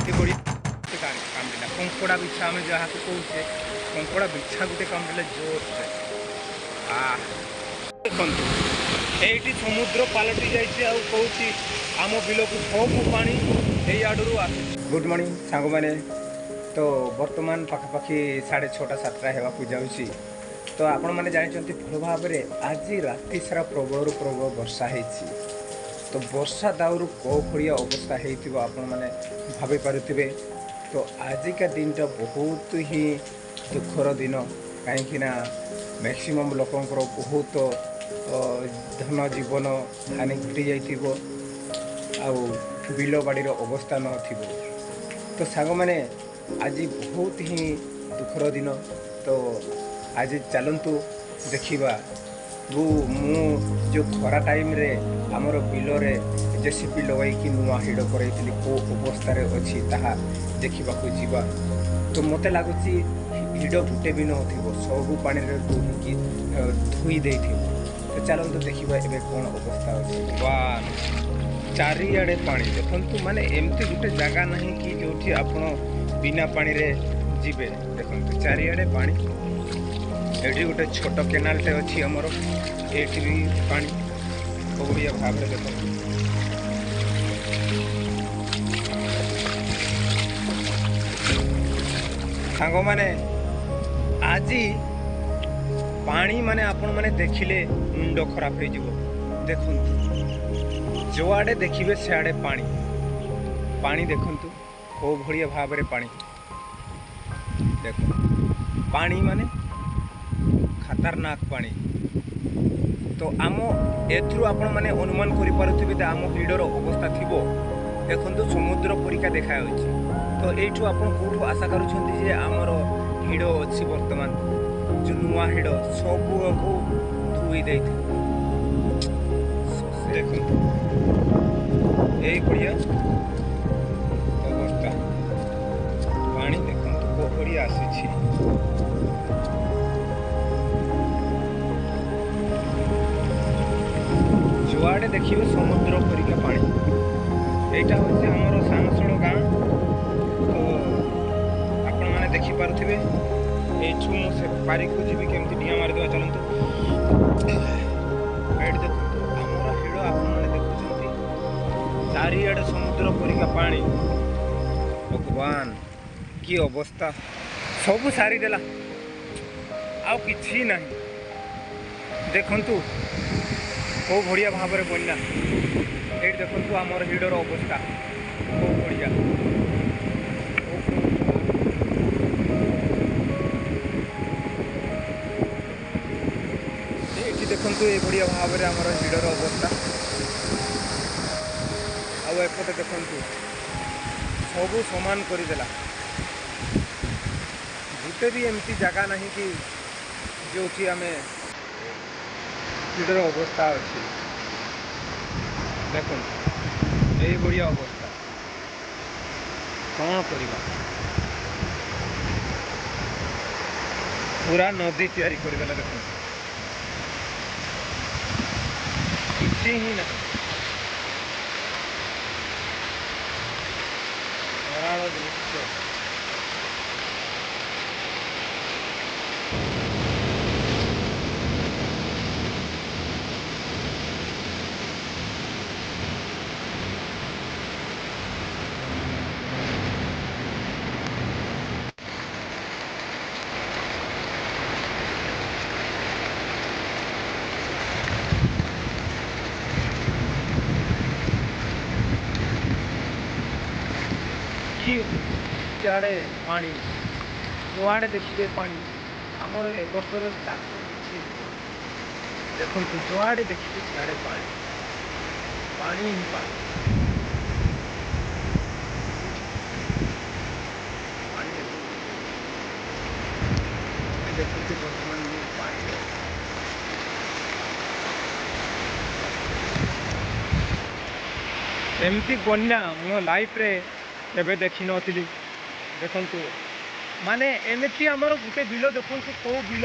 कामड़ा कंकड़ा बिछा आम जहाँ कहे कंकड़ा बिछा गोटे कामड़े जोर से देखु ये समुद्र पलटि जाइए कौच आम बिल को सब पा आड़ू आस। गुड मॉर्निंग सांग मैंने तो बर्तमान पाखापाखि 6:30 7टा होगा जाऊँगी तो आपण मैंने जानते भल भाव में आज राति सारा प्रबल प्रबल वर्षा होती तो वर्षा दाउरू कौ भाया अवस्था होने भाभी पारे तो आजिका दिन टा बहुत ही दुखर दिन कहीं मैक्सिमम लोकंर बहुत धन जीवन हानि घटी जाइथिबो आउ बिल बाड़ीर अवस्था न तो सांग मैंने आज बहुत ही दुखर दिन तो आज चलतु देखा मु जो खरा टाइम रे आमर बिलरे जेसीपी लगैकि नुआ हिड़ कर कौ अवस्था अच्छी ताहा देखा जीवा तो मत लगुच हिड़ गुटे भी नथिबो सब पानी डुबी धोई दे तो चलतु देखा एवं कौन अवस्था अच्छी वाह चारिआडे पानी देखु माने एमती गोटे जगह ना कि जो आपण बिना पानी रे जीवे देखु चारिआडे पानी ये गोटे छोट केनालटे अच्छी आमर ये भी पानी बढ़िया भाव में देख सांग मैंने आज पानी माने आपण माने देखिले मुंड खराब हो देखु जो आड़े देखिए सियाड़े पानी पानी देखु कौ भाया भाव में पानी देख पानी माने खतरनाक पानी तो आम एथरू आपण माने अनुमान करें आम हिडर अवस्था थी देखु समुद्र परिका देखा तो यू आप आशा करुँच आमर हिड़ अच्छी बर्तमान जो नुआ हिड़ सब को धोई दे देखु यही अवस्था पानी देखु कौ भाया आसी जुआड़े देखिए समुद्र परिका पानी यहाँ हूँ आमर सानसोड़ गाँ तो आपण मैंने देखिपे यू मुझे पारिक जी केमती डिया मारिदेवा चलते ये देखो आमर हिड़ आपने देखुं चारिआडे समुद्र परिका पानी भगवान की अवस्था सब सारीदेला आ कि ना देखु कौ भाया भाव में बना ये देखु आमर हिडर अवस्था कौ भाया ये देखु ये भाया भाव में आमर हिडर अवस्था आएपटे देखु सब समान करदेला गोटे भी एमती जगह ना कि जो आम हिडर अवस्था अच्छी देखो यही बढ़िया अवस्था कौन करवा पूरा नदी तैयारी करदेला देखो किसी ही ना कराल दृश्य सियाड़े पानी नुआड़े देखिए पानी आमर ए बर्षर चाष देखु जुआड़े देखिए सियाड़े पानी पानी ही पानी देखते बर्तमान पानी एमती बन्या मो लाइफ रे एबे देखी नथिली देखु माने एमती आमर गोटे बिल देखु कौ बिल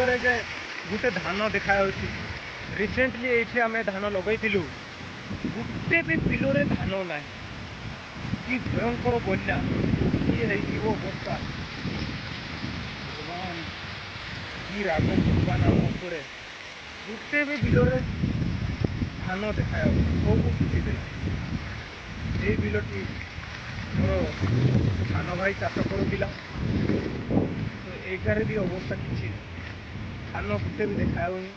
गोटे धान देखा रिसेंटली ये आम धान लगेलु गोटे भी बिल धान ना କି ଭୟଙ୍କର ବନ୍ୟା କିଏ ହେଇଥିବ ଅବସ୍ଥା। ଭଗବାନ କି ରାଗ ଭଗବାନ ଆମ ଉପରେ। ଗୋଟେ ବି ବିଲରେ ଧାନ ଦେଖାଯାଉଛି, ସବୁ କିଛି ଏଇ ବିଲଟି ମୋର ସାନ ଭାଇ ଚାଷ କରୁଥିଲା, ତ ଏଇଟାରେ ବି ଅବସ୍ଥା କିଛି ଧାନ ଗୋଟେ ବି ଦେଖାଯାଉନି।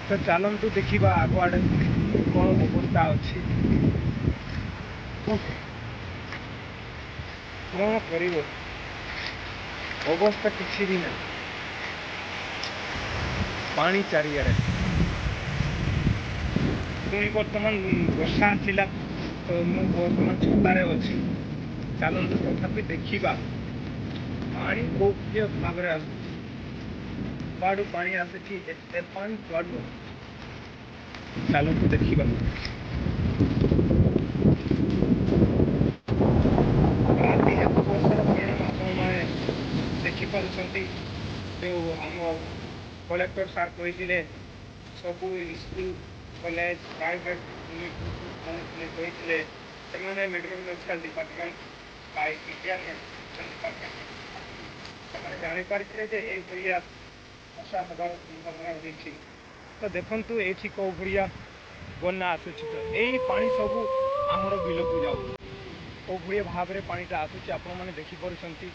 ତ ଚାଲନ୍ତୁ ଦେଖିବା ଆଗୁଆଡ଼େ କ'ଣ ଅବସ୍ଥା ଅଛି। କ'ଣ କରିବ, ଅବସ୍ଥା କିଛି ବି ନାହିଁ, ପାଣି ଚାରିଆଡ଼େ। ପୁଣି ବର୍ତ୍ତମାନ ବର୍ଷା ଆସିଲା, ତ ମୁଁ ବର୍ତ୍ତମାନ ଛତାରେ ଅଛି। ଚାଲନ୍ତୁ ତଥାପି ଦେଖିବା ପାଣି କୋଉ ଭାବରେ ଆସୁଛି, କୁଆଡ଼ୁ ପାଣି ଆସୁଛି, ଏତେ ପାଣି କୁଆଡ଼ୁ। ଚାଲନ୍ତୁ ଦେଖିବା। ରାତି ହେତୁ ବର୍ଷାର ପରିଣାମ ଆପଣମାନେ ଦେଖିପାରୁଛନ୍ତି। ଯେଉଁ ଆମ କଲେକ୍ଟର ସାର୍ କହିଥିଲେ ସବୁ ସ୍କୁଲ କଲେଜ ପ୍ରାଇଭେଟ୍ ମାନେ କହିଥିଲେ ସେମାନେ ମେଟ୍ରୋପଲିଟାନ୍ ଡିପାର୍ଟମେଣ୍ଟ ଡିପାର୍ଟମେଣ୍ଟ ସେମାନେ ଜାଣିପାରିଥିଲେ ଯେ ଏଇଭଳିଆ ବର୍ଷା ହେବାର ସମ୍ଭାବନା ରହିଛି। ତ ଦେଖନ୍ତୁ ଏଇଠି କେଉଁ ଭଳିଆ ବନ୍ୟା ଆସୁଛି। ତ ଏଇ ପାଣି ସବୁ ଆମର ବିଲକୁ ଯାଉଛି, କେଉଁ ଭଳିଆ ଭାବରେ ପାଣିଟା ଆସୁଛି ଆପଣମାନେ ଦେଖିପାରୁଛନ୍ତି।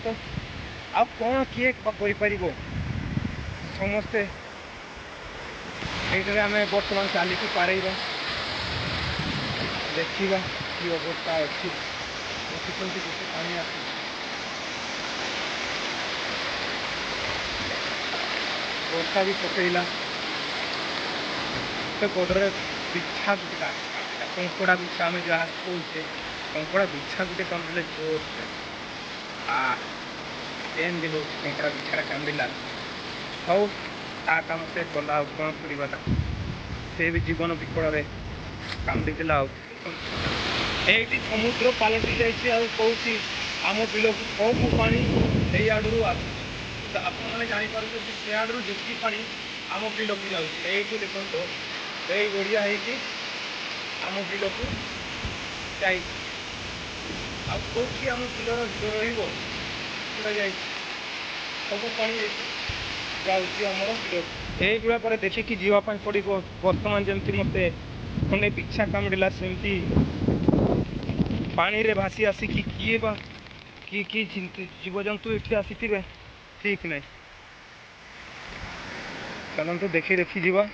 ତ ଆଉ କ'ଣ କିଏ କରିପାରିବ, ସମସ୍ତେ এইটারে ଆମେ ବର୍ତ୍ତମାନ ଚାଲିକି ପାରେଇବା, ଦେଖିବା କି ଅବସ୍ଥା ଅଛି। ଦେଖୁଛନ୍ତି କେତେ ପାଣି ଆସୁଛି, ବର୍ଷା ବି ପକେଇଲା। ତ ଗୋଡ଼ରେ ବିଛା ଗୋଟେ କଙ୍କଡ଼ା ବିଛା ଆମେ ଯାହା କହୁଛେ, କଙ୍କଡ଼ା ବିଛା ଗୋଟେ କାମୁଡ଼ିଲେ ଜୋରସେ ଏମିତି ହେଉଛି। କଙ୍କଡ଼ା ବିଛାଟା କାମୁଡ଼ିଲା, ହଉ ତା କାମ ସେ କଲା, ଆଉ କ'ଣ କରିବା ତାକୁ। ସେ ବି ଜୀବନ ବିକଳରେ କାମୁଡ଼ିଥିଲା। ଆଉ ଏଇଠି ସମୁଦ୍ର ପାଲଟି ଯାଇଛି, ଆଉ କେଉଁଠି ଆମ ବିଲକୁ ସବୁ ପାଣି ଏଇଆଡ଼ରୁ ଆସୁଛି। ତ ଆପଣମାନେ ଜାଣିପାରୁଛନ୍ତି ସେଆଡ଼ରୁ ଯେତିକି ପାଣି ଆମ ବିଲକୁ ଯାଉଛି। ଏଇଠି ଦେଖନ୍ତୁ ଏଇ ଗଡ଼ିଆ ହେଇକି ଆମ ବିଲକୁ ଯାଇଛି, ଆଉ କେଉଁଠି ଆମ ବିଲର ହିଡ଼ ରହିବ, ପୁରା ଯାଇଛି। ସବୁ ପାଣି ଯାଉଛି ଆମର ବିଲକୁ। এইଗୁଡ଼ାକରେ ଦେଖିକି ଯିବା ପାଇଁ ପଡ଼ିବ। ବର୍ତ୍ତମାନ ଯେମିତି ମୋତେ ଖଣ୍ଡେ ବିଛା କାମୁଡ଼ିଲା, ସେମିତି ପାଣିରେ ଭାସି ଆସିକି କିଏ ବା କି ଜୀବଜନ୍ତୁ ଏଠି ଆସିଥିବେ ଠିକ୍ ନାହିଁ। ଚାଲନ୍ତୁ ଦେଖି ଯିବା।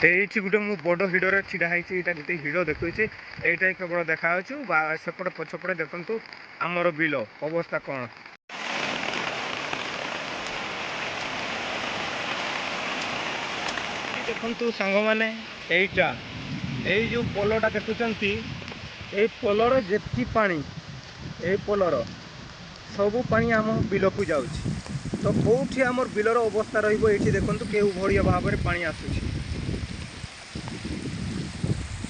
এইଠି ଗୋଟେ ମୁଁ ବଡ଼ ହିଡ଼ରେ ଛିଡ଼ା ହେଇଛି। ଏଇଟା ଯେତେ ହିଡ଼ ଦେଖୁଛି ଏଇଟା କେବଳ ଦେଖାଯାଉଛି, ବା ସେପଟେ ପଛପଟେ ଦେଖନ୍ତୁ ଆମର ବିଲ ଅବସ୍ଥା କ'ଣ। ଦେଖନ୍ତୁ ସାଙ୍ଗମାନେ, ଏଇଟା ଏଇ ଯେଉଁ ପୋଲଟା ଦେଖୁଛନ୍ତି, ଏଇ ପୋଲର ଯେତିକି ପାଣି, ଏଇ ପୋଲର ସବୁ ପାଣି ଆମ ବିଲକୁ ଯାଉଛି। ତ କେଉଁଠି ଆମର ବିଲର ଅବସ୍ଥା ରହିବ, ଏଇଠି ଦେଖନ୍ତୁ କେଉଁ ଭଳିଆ ଭାବରେ ପାଣି ଆସୁଛି।